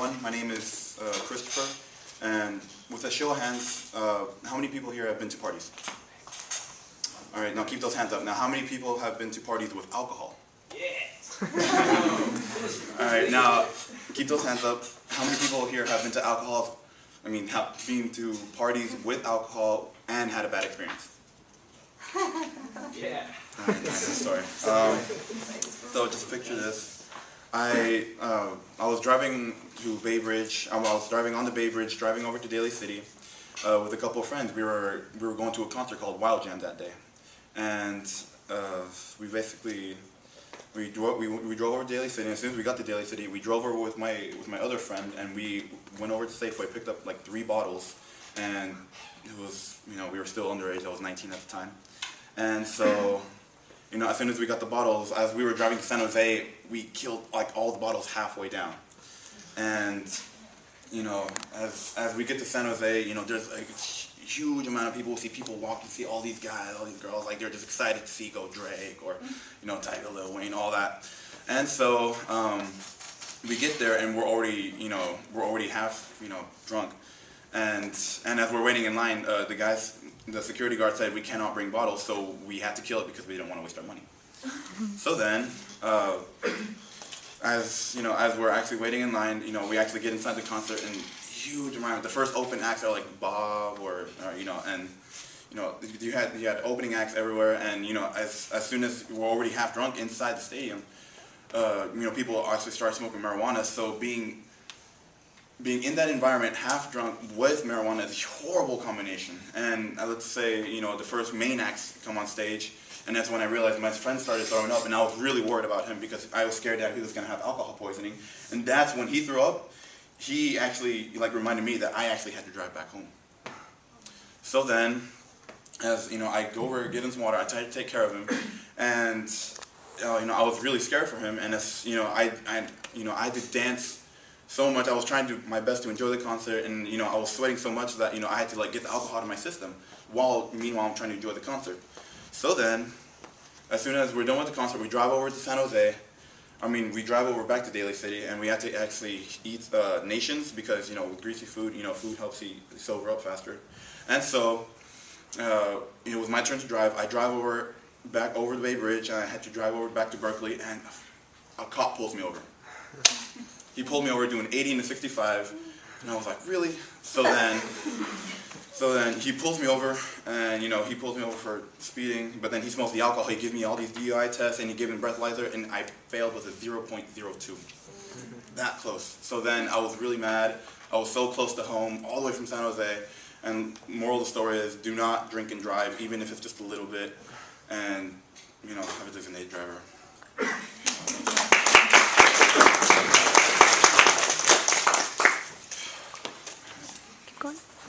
everyone. My name is Christopher, and with a show of hands, how many people here have been to parties? All right, now keep those hands up. Now, how many people have been to parties with alcohol? Yes. All right, now keep those hands up. How many people here have been to have been to parties with alcohol and had a bad experience? Yeah. All right, nice story. So just picture this. I was driving to Bay Bridge. I was driving on the Bay Bridge, driving over to Daly City with a couple of friends. We were going to a concert called Wild Jam that day, and we drove over to Daly City. And as soon as we got to Daly City, we drove over with my other friend, and we went over to Safeway, picked up like 3 bottles, and it was, we were still underage. I was 19 at the time, and so. As soon as we got the bottles, as we were driving to San Jose, we killed like all the bottles halfway down. And, as we get to San Jose, there's like a huge amount of people. We see people walking, see all these guys, all these girls, like they're just excited to see Go Drake or, Tiger, Lil Wayne, all that. And so, we get there and we're already half, drunk. And as we're waiting in line, the security guard said we cannot bring bottles, so we had to kill it because we didn't want to waste our money. So then, as we're actually waiting in line, we actually get inside the concert, and huge amount. The first open acts are like Bob, you had opening acts everywhere, and as soon as we're already half drunk inside the stadium, people actually start smoking marijuana. So being in that environment, half drunk with marijuana is a horrible combination. And let's say, the first main acts come on stage, and that's when I realized my friend started throwing up, and I was really worried about him because I was scared that he was going to have alcohol poisoning. And that's when he threw up. He actually reminded me that I actually had to drive back home. So then, as I go over, get him some water, I try to take care of him, and I was really scared for him. And as I had to dance so much. I was trying to do my best to enjoy the concert, and I was sweating so much that I had to get the alcohol out of my system meanwhile I'm trying to enjoy the concert. So then, as soon as we're done with the concert, we drive over to San Jose. We drive over back to Daly City, and we had to actually eat Nations because with greasy food, food helps you sober up faster. And so it was my turn to drive. I drive back over the Bay Bridge, and I had to drive over back to Berkeley, and a cop pulls me over. He pulled me over doing 80 and a 65, and I was like, really? So then he pulls me over, and he pulls me over for speeding, but then he smells the alcohol. He gives me all these DUI tests, and he gave me breathalyzer, and I failed with a 0.02. That close. So then I was really mad. I was so close to home, all the way from San Jose, and moral of the story is do not drink and drive, even if it's just a little bit, and have a designated driver.